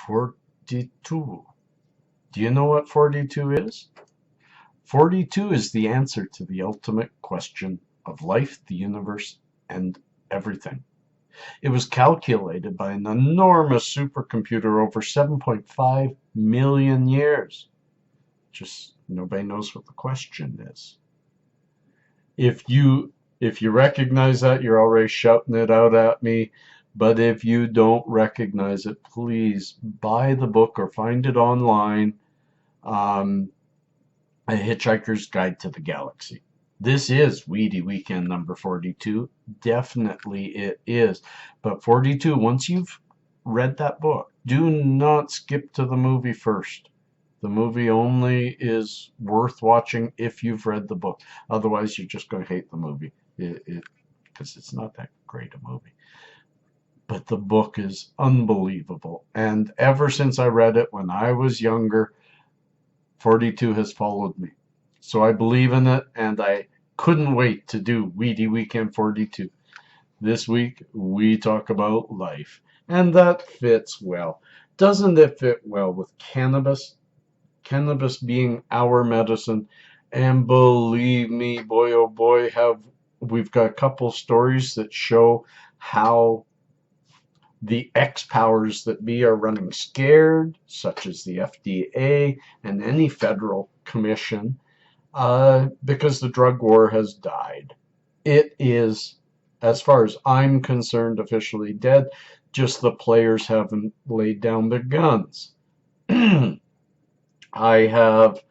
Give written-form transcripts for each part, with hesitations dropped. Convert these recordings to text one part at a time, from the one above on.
42. Do you know what 42 is? 42 is the answer to the ultimate question of life, the universe, and everything. It was calculated by an enormous supercomputer over 7.5 million years. Just nobody knows what the question is. If you recognize that, you're already shouting it out at me. But if you don't recognize it, please buy the book or find it online. A Hitchhiker's Guide to the Galaxy. This is Weedy Weekend number 42. Definitely it is. But 42, once you've read that book, do not skip to the movie first. The movie only is worth watching if you've read the book. Otherwise, you're just going to hate the movie because it's not that great a movie. But the book is unbelievable. And ever since I read it when I was younger, 42 has followed me. So I believe in it, and I couldn't wait to do Weedy Weekend 42. This week, we talk about life. And that fits well. Doesn't it fit well with cannabis? Cannabis being our medicine. And believe me, boy oh boy, we've got a couple stories that show how the ex-powers that be are running scared, such as the FDA and any federal commission, because the drug war has died. It is, as far as I'm concerned, officially dead. Just the players haven't laid down their guns. I have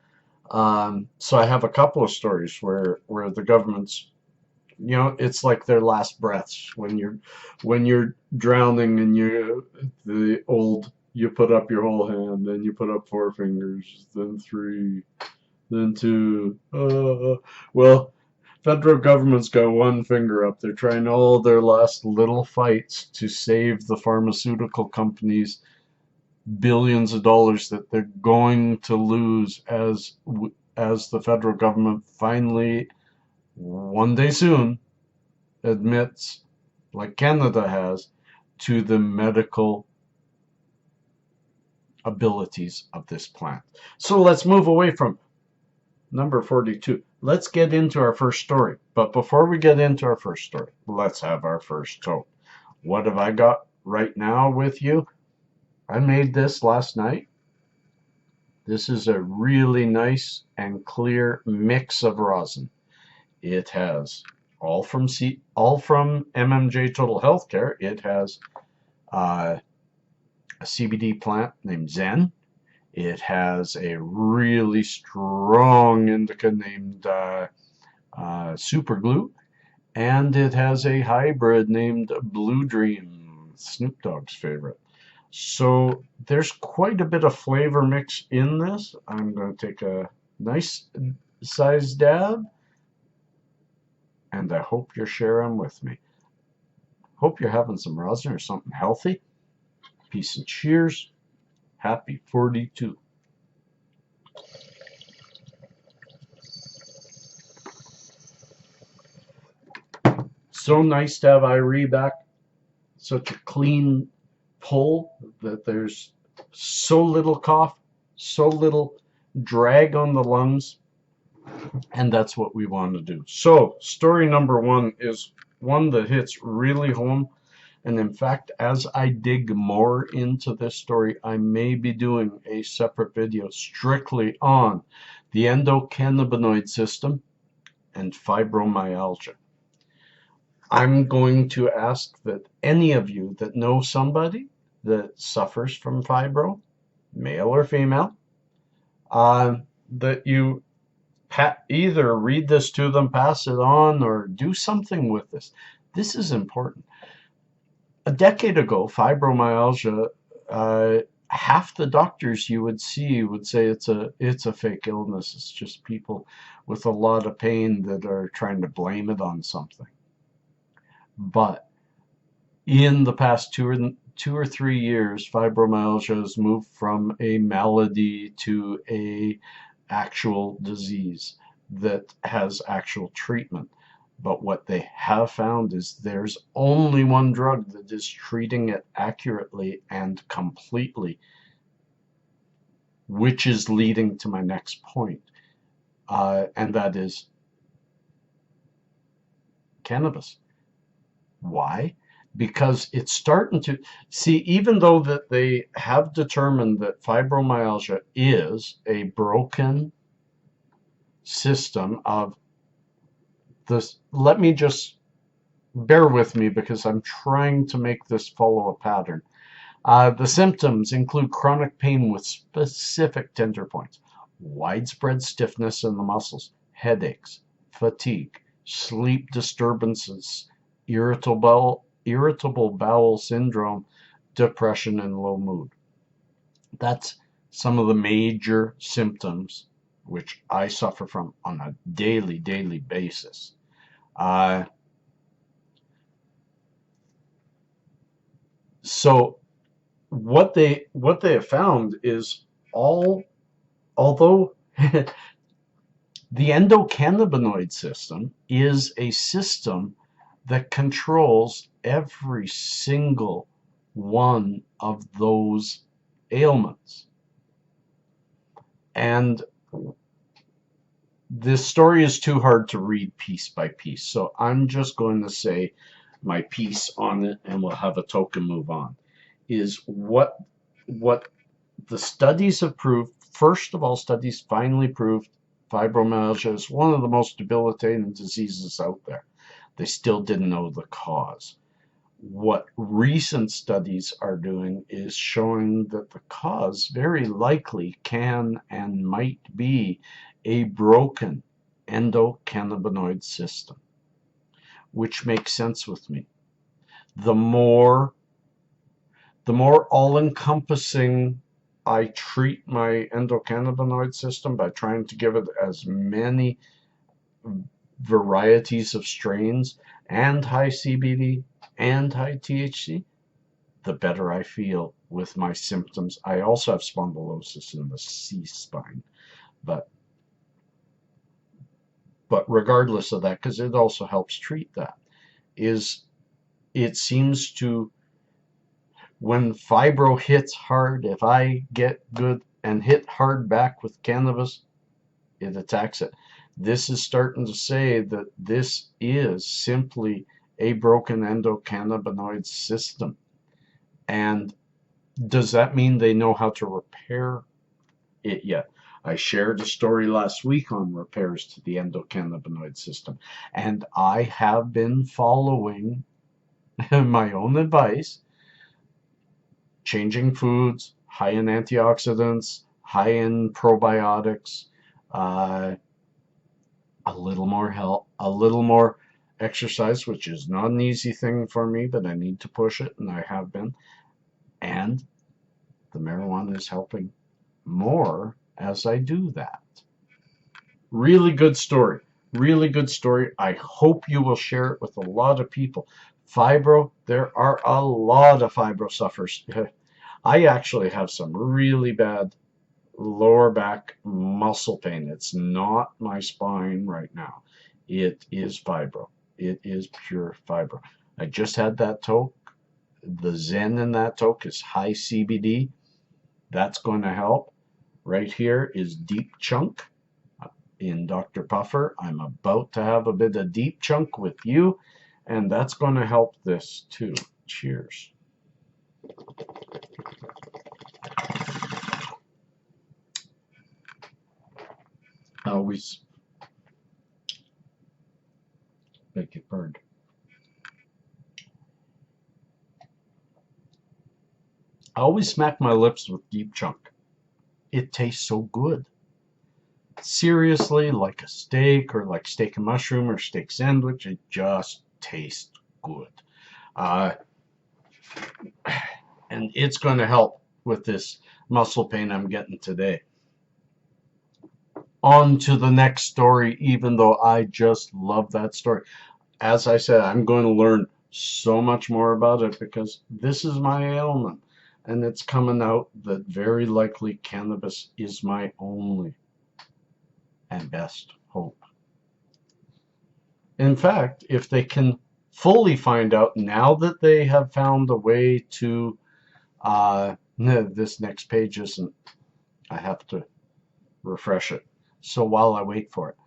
a couple of stories where the government's, it's like their last breaths when you're drowning, and you put up your whole hand, then you put up 4 fingers, then 3, then 2. Well, federal government's got 1 finger up. They're trying all their last little fights to save the pharmaceutical companies billions of dollars that they're going to lose as the federal government finally, one day soon, admits, like Canada has, to the medical abilities of this plant. So let's move away from number 42. Let's get into our first story. But before we get into our first story, let's have our first toast. What have I got right now with you? I made this last night. This is a really nice and clear mix of rosin. It has all from MMJ Total Healthcare. It has a CBD plant named Zen. It has a really strong indica named Super Glue, and it has a hybrid named Blue Dream, Snoop Dogg's favorite. So there's quite a bit of flavor mix in this. I'm going to take a nice size dab, and I hope you're sharing with me. Hope you're having some rosin or something healthy. Peace and cheers. Happy 42. So nice to have Irie back. Such a clean pull that there's so little cough, so little drag on the lungs, and that's what we want to do. So story number 1 is one that hits really home, and in fact, as I dig more into this story, I may be doing a separate video strictly on the endocannabinoid system and fibromyalgia. I'm going to ask that any of you that know somebody that suffers from fibro, male or female, that you either read this to them, pass it on, or do something with this. This is important. A decade ago, fibromyalgia, half the doctors you would see would say it's a fake illness. It's just people with a lot of pain that are trying to blame it on something. But in the past 2 or 3 years, fibromyalgia has moved from a malady to a actual disease that has actual treatment. But what they have found is there's only one drug that is treating it accurately and completely, which is leading to my next point, and that is cannabis. Why? Because it's starting to see, even though that they have determined that fibromyalgia is a broken system of this. Let me just bear with me because I'm trying to make this follow a pattern. The symptoms include chronic pain with specific tender points, widespread stiffness in the muscles, headaches, fatigue, sleep disturbances, irritable bowel syndrome, depression, and low mood. That's some of the major symptoms which I suffer from on a daily basis. So what they have found is although the endocannabinoid system is a system that controls every single one of those ailments. And this story is too hard to read piece by piece, so I'm just going to say my piece on it and we'll have a token move on. Is what the studies have proved. First of all, studies finally proved fibromyalgia is one of the most debilitating diseases out there. They still didn't know the cause. What recent studies are doing is showing that the cause very likely can and might be a broken endocannabinoid system, which makes sense with me. The more all-encompassing I treat my endocannabinoid system by trying to give it as many varieties of strains and high CBD and high THC, the better I feel with my symptoms. I also have spondylosis in the C-spine, but regardless of that, because it also helps treat that, is it seems to, when fibro hits hard, if I get good and hit hard back with cannabis, it attacks it. This is starting to say that this is simply a broken endocannabinoid system. And does that mean they know how to repair it yet? I shared a story last week on repairs to the endocannabinoid system, and I have been following my own advice, changing foods, high in antioxidants, high in probiotics, a little more exercise, which is not an easy thing for me, but I need to push it, and I have been. And the marijuana is helping more as I do that. Really good story. Really good story. I hope you will share it with a lot of people. Fibro, there are a lot of fibro sufferers. I actually have some really bad lower back muscle pain. It's not my spine right now. It is fibro. It is pure fibro. I just had that toke. The Zen in that toke is high CBD. That's going to help. Right here is Deep Chunk in Dr. Puffer. I'm about to have a bit of Deep Chunk with you, and that's going to help this too. Cheers. Always make it burn. I always smack my lips with Deep Chunk. It tastes so good. Seriously, like a steak or like steak and mushroom or steak sandwich, it just tastes good. And it's going to help with this muscle pain I'm getting today. On to the next story, even though I just love that story. As I said, I'm going to learn so much more about it because this is my ailment. And it's coming out that very likely cannabis is my only and best hope. In fact, if they can fully find out now that they have found a way to, no, this next page isn't, I have to refresh it. So while I wait for it,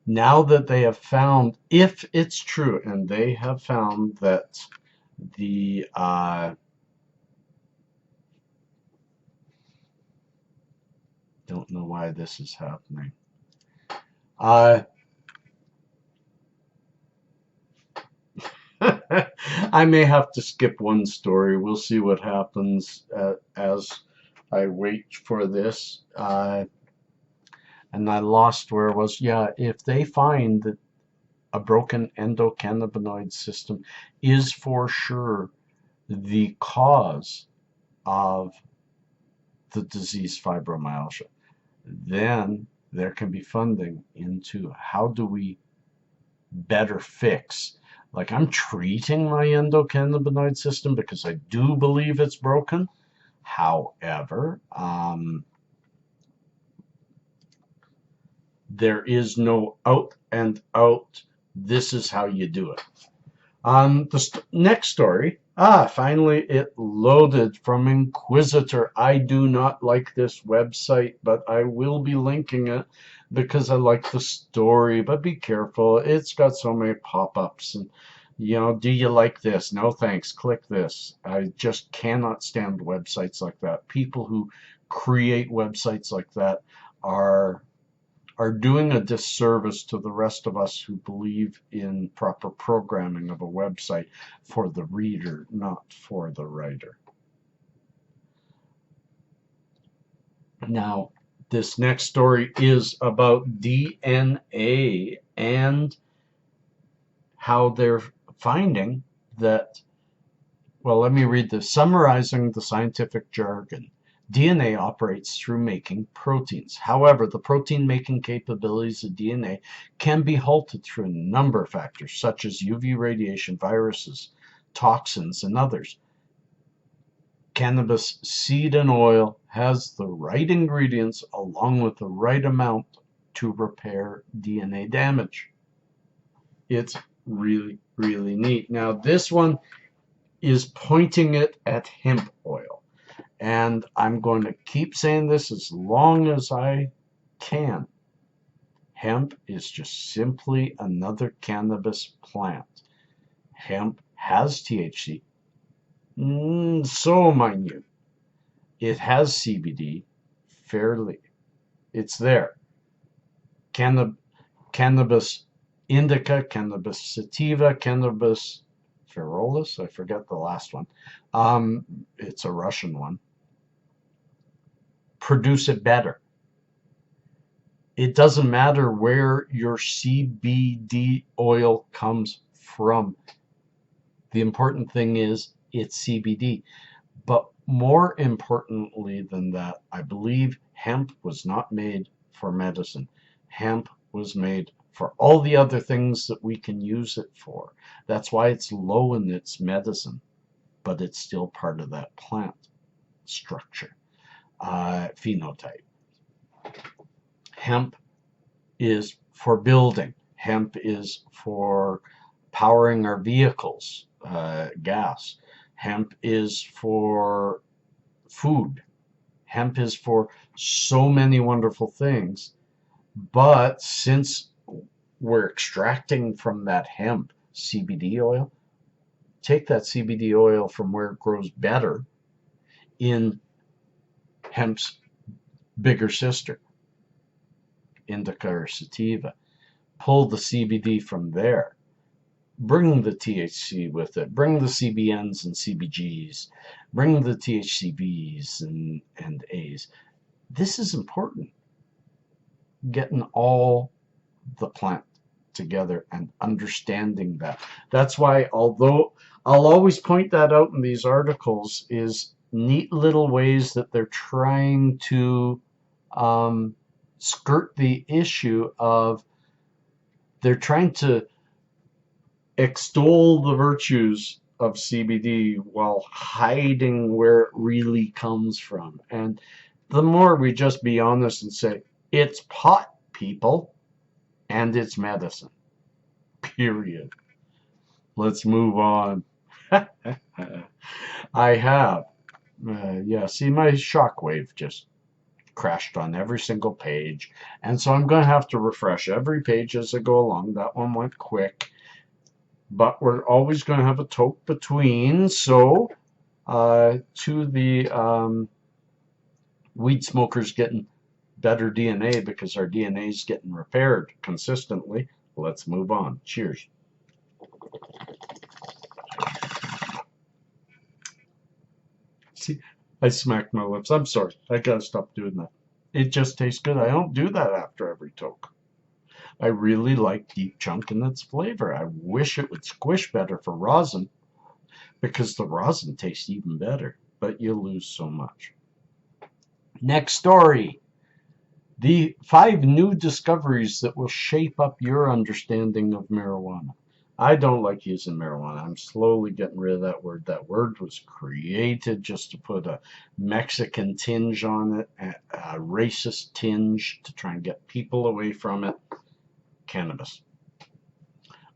now that they have found, if it's true, and they have found that the don't know why this is happening. I may have to skip one story. We'll see what happens as I wait for this. And I lost where it was. Yeah, if they find that a broken endocannabinoid system is for sure the cause of the disease fibromyalgia, then there can be funding into how do we better fix. Like, I'm treating my endocannabinoid system because I do believe it's broken. However, there is no out and out, this is how you do it. The next story, finally it loaded from Inquisitor. I do not like this website, but I will be linking it because I like the story. But be careful, it's got so many pop-ups and, do you like this? No thanks, click this. I just cannot stand websites like that. People who create websites like that are doing a disservice to the rest of us who believe in proper programming of a website for the reader, not for the writer. Now, this next story is about DNA and how they're finding that, well, let me read this. Summarizing the scientific jargon. DNA operates through making proteins. However, the protein-making capabilities of DNA can be halted through a number of factors, such as UV radiation, viruses, toxins, and others. Cannabis seed and oil has the right ingredients along with the right amount to repair DNA damage. It's really, really neat. Now, this one is pointing it at hemp oil. And I'm going to keep saying this as long as I can. Hemp is just simply another cannabis plant. Hemp has THC, so minute. It has CBD, fairly. It's there. Cannabis indica, cannabis sativa, cannabis ferolis, I forget the last one. It's a Russian one. Produce it better. It doesn't matter where your CBD oil comes from. The important thing is it's CBD. But more importantly than that, I believe hemp was not made for medicine. Hemp was made for all the other things that we can use it for. That's why it's low in its medicine, but it's still part of that plant structure. Phenotype. Hemp is for building. Hemp is for powering our vehicles, gas. Hemp is for food. Hemp is for so many wonderful things. But since we're extracting from that hemp CBD oil, take that CBD oil from where it grows better in hemp's bigger sister, indica or sativa. Pull the CBD from there. Bring the THC with it. Bring the CBNs and CBGs. Bring the THCVs and A's. This is important. Getting all the plant together and understanding that. That's why, although I'll always point that out in these articles, is neat little ways that they're trying to skirt the issue of, they're trying to extol the virtues of CBD while hiding where it really comes from. And the more we just be honest and say, it's pot, people, and it's medicine. period. Let's move on. I have. Yeah, see, my shockwave just crashed on every single page. And so I'm going to have to refresh every page as I go along. That one went quick. But we're always going to have a toke between. So to the weed smokers getting better DNA because our DNA is getting repaired consistently, let's move on. Cheers. See, I smacked my lips. I'm sorry. I gotta stop doing that. It just tastes good. I don't do that after every toke. I really like deep chunk in its flavor. I wish it would squish better for rosin because the rosin tastes even better, but you lose so much. Next story. The 5 new discoveries that will shape up your understanding of marijuana. I don't like using marijuana. I'm slowly getting rid of that word. That word was created just to put a Mexican tinge on it, a racist tinge to try and get people away from it. Cannabis.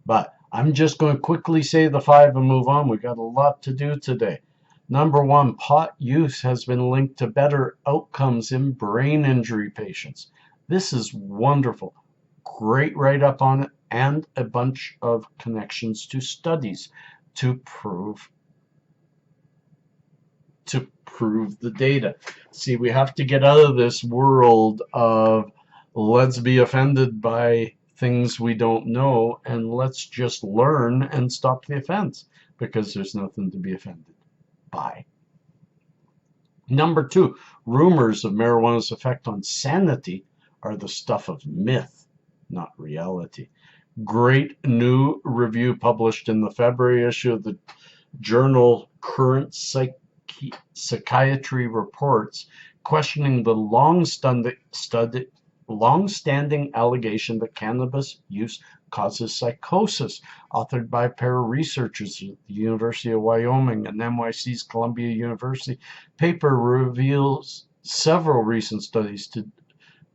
But I'm just going to quickly say the 5 and move on. We've got a lot to do today. Number 1, pot use has been linked to better outcomes in brain injury patients. This is wonderful. Great write-up on it and a bunch of connections to studies to prove the data. See, we have to get out of this world of let's be offended by things we don't know and let's just learn and stop the offense because there's nothing to be offended by. Number 2, rumors of marijuana's effect on sanity are the stuff of myth, not reality. Great new review published in the February issue of the journal Current Psychiatry Reports, questioning the long-standing allegation that cannabis use causes psychosis, authored by a pair of researchers at the University of Wyoming and NYC's Columbia University. Paper reveals several recent studies to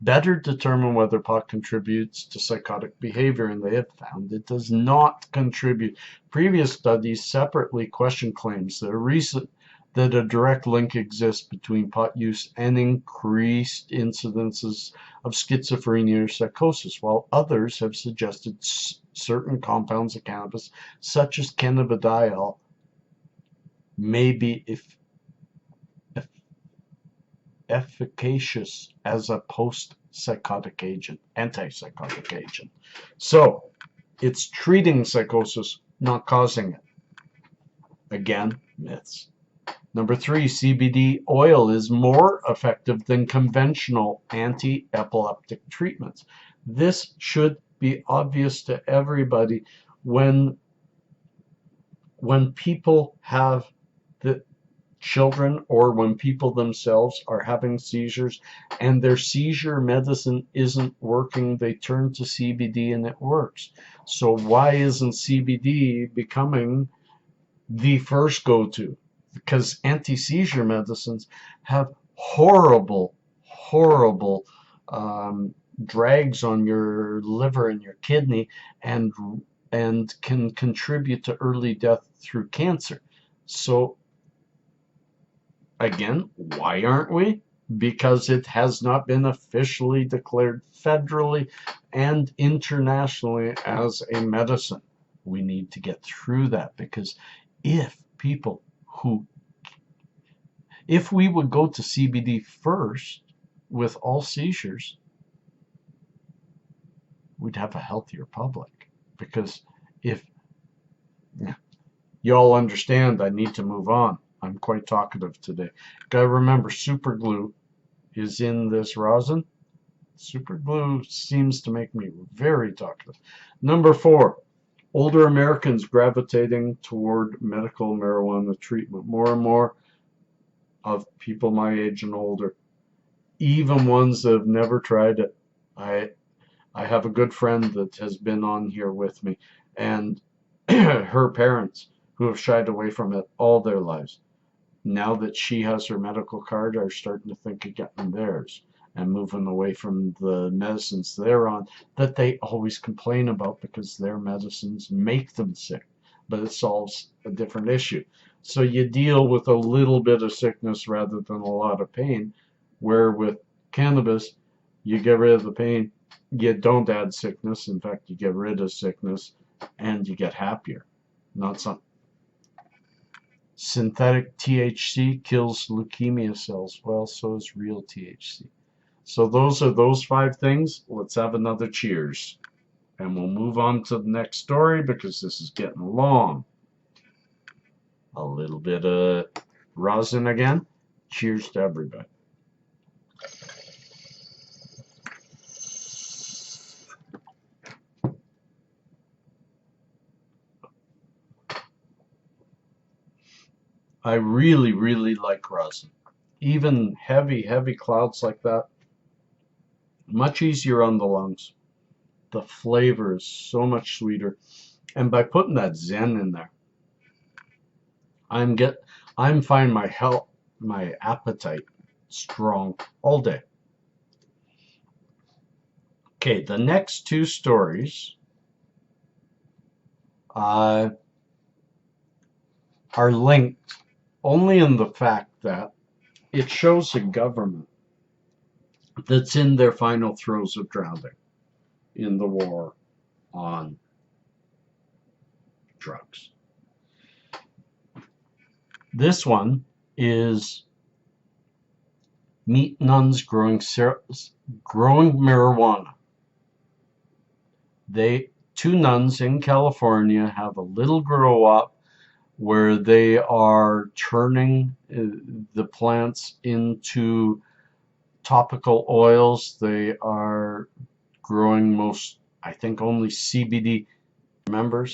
better determine whether pot contributes to psychotic behavior, and they have found it does not contribute. Previous studies separately question claims that a direct link exists between pot use and increased incidences of schizophrenia or psychosis, while others have suggested certain compounds of cannabis, such as cannabidiol, may be efficacious as a post-psychotic agent, antipsychotic agent. So it's treating psychosis, not causing it. Again, myths. Number 3, CBD oil is more effective than conventional anti-epileptic treatments. This should be obvious to everybody when people have the children or when people themselves are having seizures and their seizure medicine isn't working, they turn to CBD and it works. So why isn't CBD becoming the first go-to? Because anti-seizure medicines have horrible drags on your liver and your kidney and can contribute to early death through cancer. So again, why aren't we? Because it has not been officially declared federally and internationally as a medicine. We need to get through that, because if we would go to CBD first with all seizures, we'd have a healthier public. Because if you all understand, I need to move on. I'm quite talkative today. Gotta remember, super glue is in this rosin. Super glue seems to make me very talkative. Number 4, older Americans gravitating toward medical marijuana treatment. More and more of people my age and older, even ones that have never tried it. I have a good friend that has been on here with me, and her parents, who have shied away from it all their lives, now that she has her medical card, are starting to think of getting theirs. and moving away from the medicines they're on that they always complain about because their medicines make them sick, but it solves a different issue. So you deal with a little bit of sickness rather than a lot of pain, where with cannabis, you get rid of the pain, you don't add sickness. In fact, you get rid of sickness and you get happier. Not some synthetic THC kills leukemia cells. Well, so is real THC. So those are those 5 things. Let's have another cheers. And we'll move on to the next story because this is getting long. A little bit of rosin again. Cheers to everybody. I really, really like rosin. Even heavy, heavy clouds like that, much easier on the lungs. The flavor is so much sweeter. And by putting that Zen in there, I'm finding my appetite strong all day. Okay, the next 2 stories are linked only in the fact that it shows a government that's in their final throes of drowning in the war on drugs. This one is meet nuns growing marijuana. 2 nuns in California have a little grow up where they are turning the plants into topical oils. They are growing I think only CBD. Remember,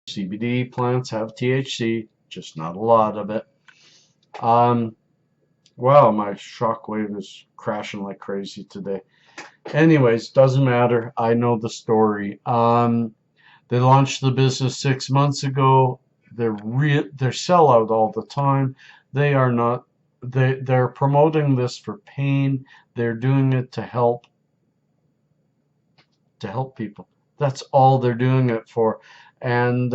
CBD plants have THC, just not a lot of it. Wow, my shockwave is crashing like crazy today. Anyways, doesn't matter. I know the story. They launched the business 6 months ago. They're sell out all the time. They're promoting this for pain. They're doing it to help people. That's all they're doing it for. And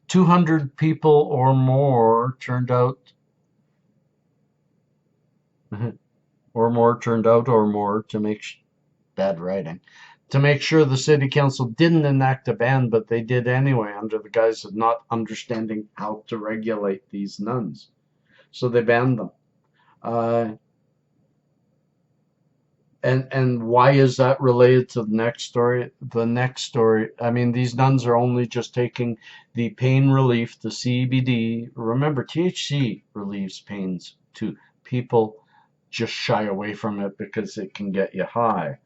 200 people or more turned out to make bad writing, to make sure the city council didn't enact a ban, but they did anyway under the guise of not understanding how to regulate these nuns. So they banned them. And why is that related to the next story? The next story, I mean, these nuns are only just taking the pain relief, the CBD. Remember, THC relieves pains too. People just shy away from it because it can get you high.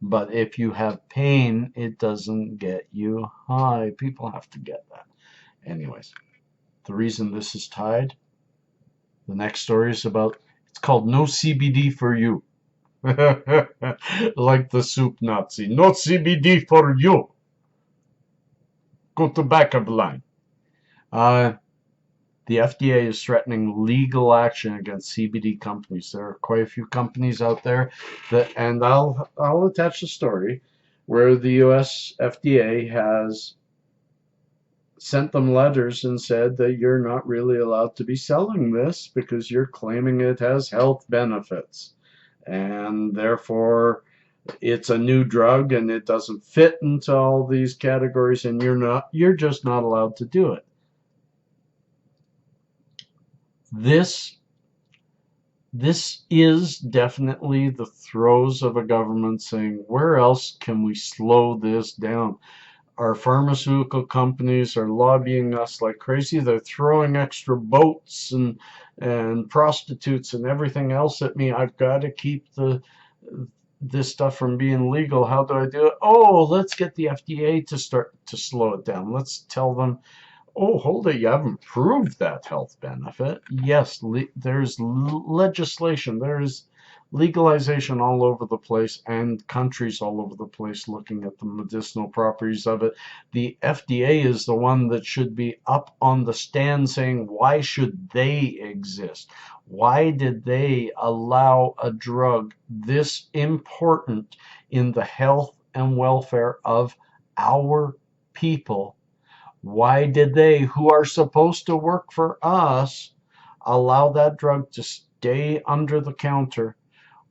But if you have pain, it doesn't get you high. People have to get that. Anyways, the reason this is tied, the next story is about, it's called No CBD for You. Like the soup Nazi. No CBD for you. Go to back of the line. The FDA is threatening legal action against CBD companies. There are quite a few companies out there and I'll attach the story where the US FDA has sent them letters and said that you're not really allowed to be selling this because you're claiming it has health benefits. And therefore it's a new drug and it doesn't fit into all these categories and you're just not allowed to do it. This is definitely the throes of a government saying, where else can we slow this down? Our pharmaceutical companies are lobbying us like crazy. They're throwing extra boats and prostitutes and everything else at me. I've got to keep this stuff from being legal. How do I do it? Oh, let's get the FDA to start to slow it down. Let's tell them, oh, hold it, you haven't proved that health benefit. Yes, there's legislation, there's legalization all over the place, and countries all over the place looking at the medicinal properties of it. The FDA is the one that should be up on the stand saying, why should they exist? Why did they allow a drug this important in the health and welfare of our people? Why did they, who are supposed to work for us, allow that drug to stay under the counter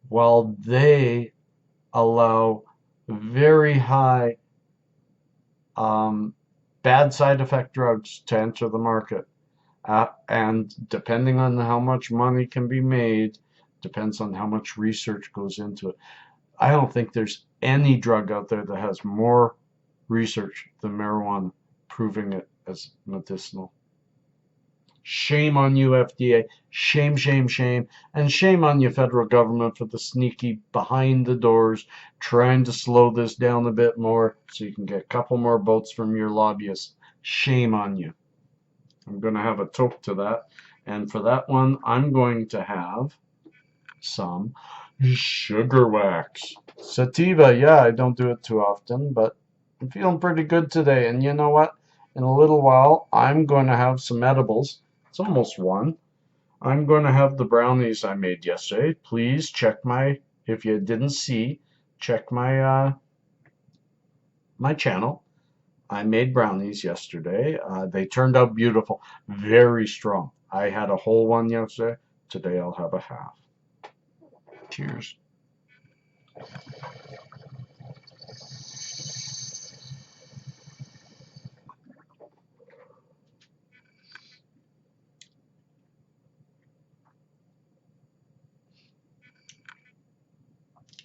while they allow very high bad side effect drugs to enter the market? And depending on how much money can be made, depends on how much research goes into it. I don't think there's any drug out there that has more research than marijuana proving it as medicinal. Shame on you, FDA. Shame, shame, shame. And shame on you, federal government, for the sneaky behind the doors trying to slow this down a bit more so you can get a couple more votes from your lobbyists. Shame on you. I'm going to have a toke to that. And for that one, I'm going to have some sugar wax. Sativa, yeah, I don't do it too often, but I'm feeling pretty good today. And you know what? In a little while, I'm going to have some edibles. It's almost 1. I'm going to have the brownies I made yesterday. Please check my, if you didn't see, check my my channel. I made brownies yesterday. They turned out beautiful, very strong. I had a whole one yesterday. Today I'll have a half. Cheers.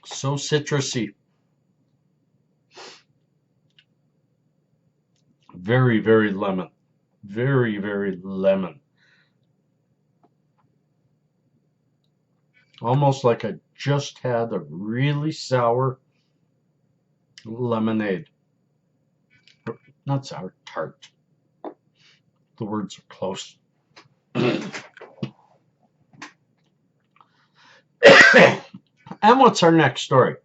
So citrusy. Very, very lemon. Very, very lemon. Almost like I just had a really sour lemonade. Not sour, tart. The words are close. And what's our next story?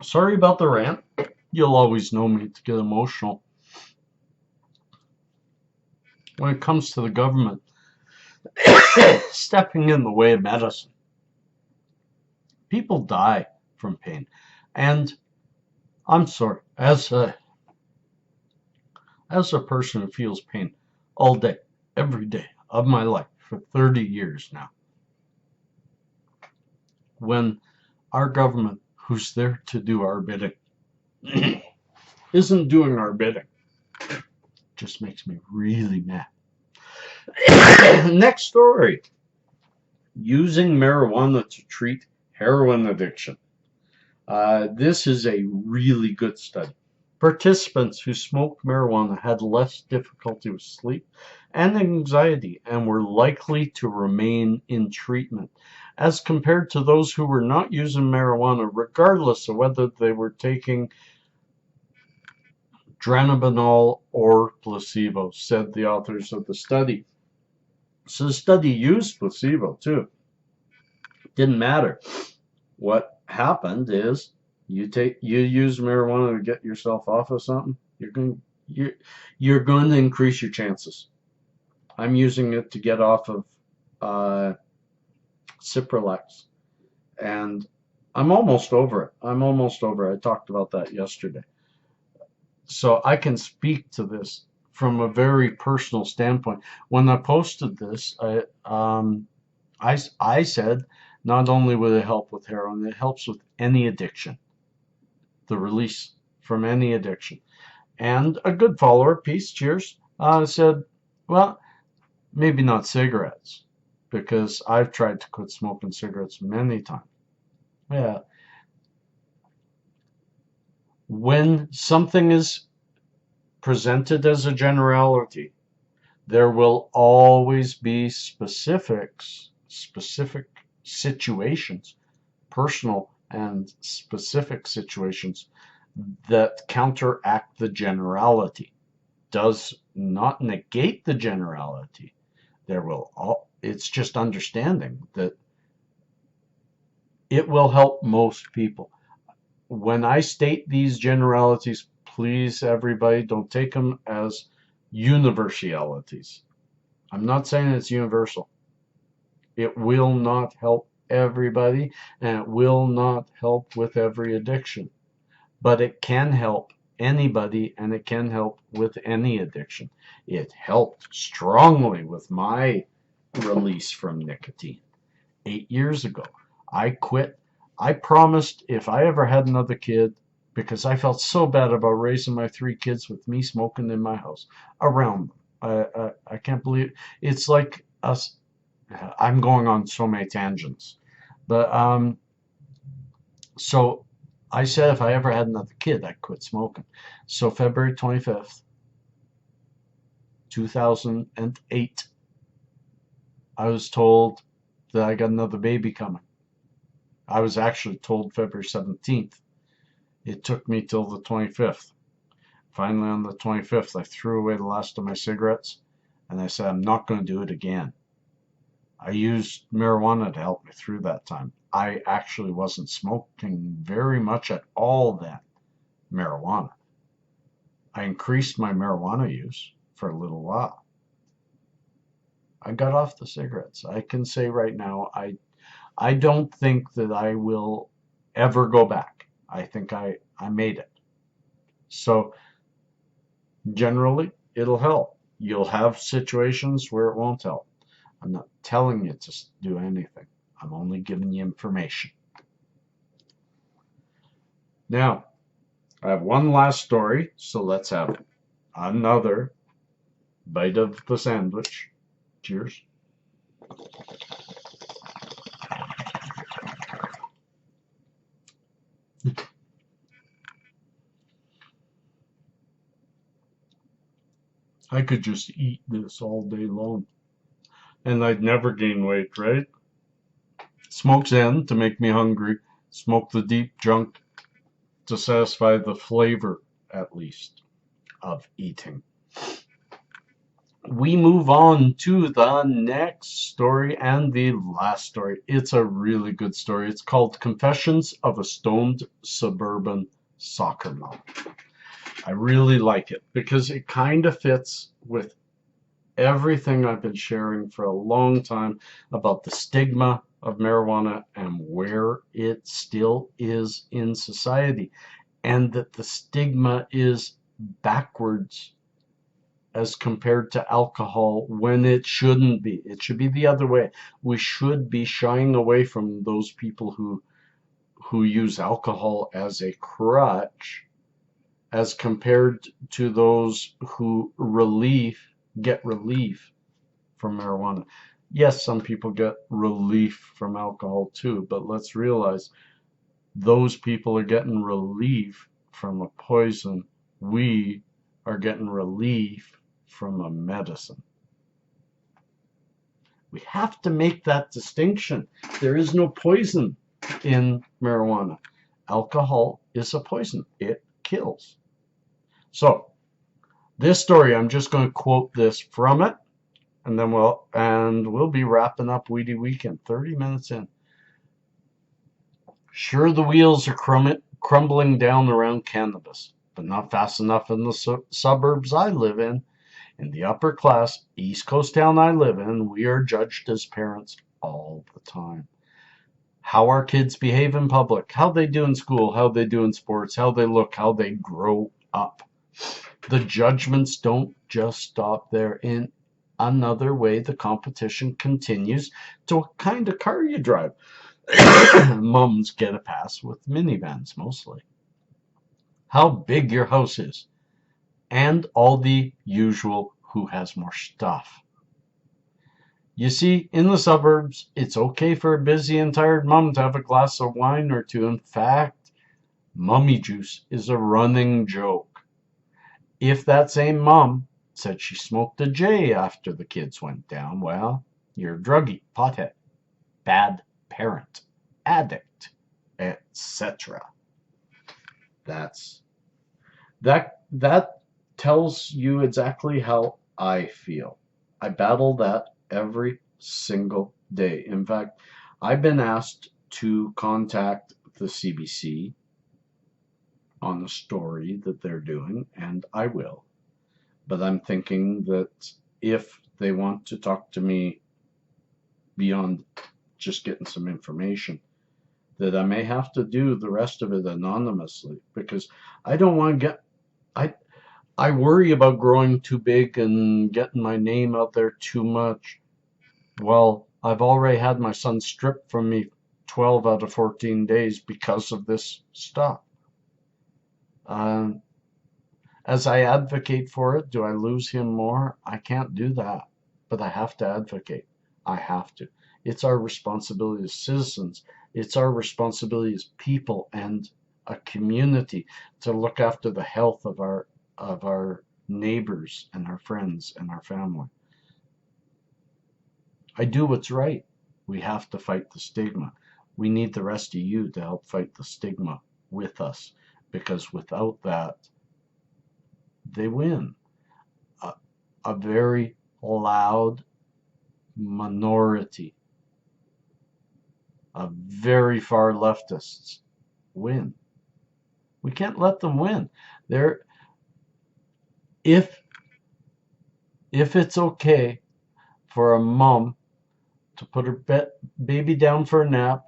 Sorry about the rant. You'll always know me to get emotional. When it comes to the government stepping in the way of medicine, people die from pain. And I'm sorry, as a person who feels pain all day, every day of my life for 30 years now, when our government, who's there to do our bidding, isn't doing our bidding, just makes me really mad. Next story. Using marijuana to treat heroin addiction. This is a really good study. Participants who smoked marijuana had less difficulty with sleep and anxiety and were likely to remain in treatment as compared to those who were not using marijuana, regardless of whether they were taking dronabinol or placebo, said the authors of the study. So the study used placebo too. Didn't matter. What happened is you use marijuana to get yourself off of something, you're going to increase your chances. I'm using it to get off of Cipralex, and I'm almost over it. I talked about that yesterday. So I can speak to this from a very personal standpoint. When I posted this, I said not only will it help with heroin, it helps with any addiction, the release from any addiction. And a good follower, peace, cheers, said, well, maybe not cigarettes, because I've tried to quit smoking cigarettes many times. Yeah. When something is presented as a generality, there will always be specific situations, personal and specific situations that counteract the generality. Does not negate the generality. There will it's just understanding that it will help most people. When I state these generalities, please, everybody, don't take them as universalities. I'm not saying it's universal. It will not help everybody, and it will not help with every addiction. But it can help anybody, and it can help with any addiction. It helped strongly with my release from nicotine. 8 years ago, I quit. I promised if I ever had another kid, because I felt so bad about raising my 3 kids with me smoking in my house around them. I can't believe it's like us. I'm going on so many tangents, but so I said if I ever had another kid, I'd quit smoking. So February 25th, 2008, I was told that I got another baby coming. I was actually told February 17th. It took me till the 25th. Finally, on the 25th, I threw away the last of my cigarettes, and I said, I'm not going to do it again. I used marijuana to help me through that time. I actually wasn't smoking very much at all then, marijuana. I increased my marijuana use for a little while. I got off the cigarettes. I can say right now, I don't think that I will ever go back. I think I made it. So generally, it'll help. You'll have situations where it won't help. I'm not telling you to do anything. I'm only giving you information. Now, I have one last story, so let's have another bite of the sandwich. Cheers. I could just eat this all day long, and I'd never gain weight, right? Smoke's in to make me hungry. Smoke the deep junk to satisfy the flavor, at least, of eating. We move on to the next story and the last story. It's a really good story. It's called Confessions of a Stoned Suburban Soccer Mom. I really like it because it kind of fits with everything I've been sharing for a long time about the stigma of marijuana and where it still is in society, and that the stigma is backwards as compared to alcohol when it shouldn't be. It should be the other way. We should be shying away from those people who use alcohol as a crutch as compared to those who get relief from marijuana. Yes, some people get relief from alcohol too, but let's realize those people are getting relief from a poison. We are getting relief from a medicine. We have to make that distinction. There is no poison in marijuana. Alcohol is a poison. It kills. So, this story, I'm just going to quote this from it, and then we'll be wrapping up Weedy Weekend 30 minutes in. Sure, the wheels are crumbling down around cannabis, but not fast enough in the suburbs I live in. In the upper class East Coast town I live in, we are judged as parents all the time. How our kids behave in public, how they do in school, how they do in sports, how they look, how they grow up. The judgments don't just stop there. In another way, the competition continues to what kind of car you drive. Mums get a pass with minivans mostly. How big your house is. And all the usual who has more stuff. You see, in the suburbs, it's okay for a busy and tired mom to have a glass of wine or two. In fact, mummy juice is a running joke. If that same mom said she smoked a J after the kids went down, well, you're a druggie, pothead, bad parent, addict, etc. That tells you exactly how I feel. I battle that every single day. In fact, I've been asked to contact the CBC on a story that they're doing, and I will. But I'm thinking that if they want to talk to me beyond just getting some information, that I may have to do the rest of it anonymously, because I don't want to get, I worry about growing too big and getting my name out there too much. Well, I've already had my son stripped from me 12 out of 14 days because of this stuff. As I advocate for it, do I lose him more? I can't do that, but I have to advocate. I have to. It's our responsibility as citizens. It's our responsibility as people and a community to look after the health of our neighbors and our friends and our family. I do what's right. We have to fight the stigma. We need the rest of you to help fight the stigma with us, because without that, they win. A very loud minority of very far leftists win. We can't let them win. If it's okay for a mom to put her baby down for a nap,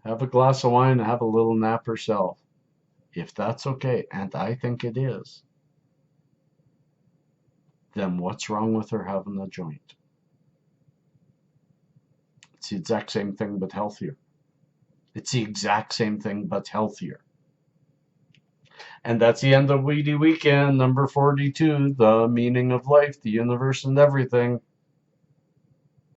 have a glass of wine, and have a little nap herself, if that's okay, and I think it is, then what's wrong with her having a joint? It's the exact same thing, but healthier. It's the exact same thing, but healthier. And that's the end of Weedy Weekend, number 42, The Meaning of Life, the Universe, and Everything.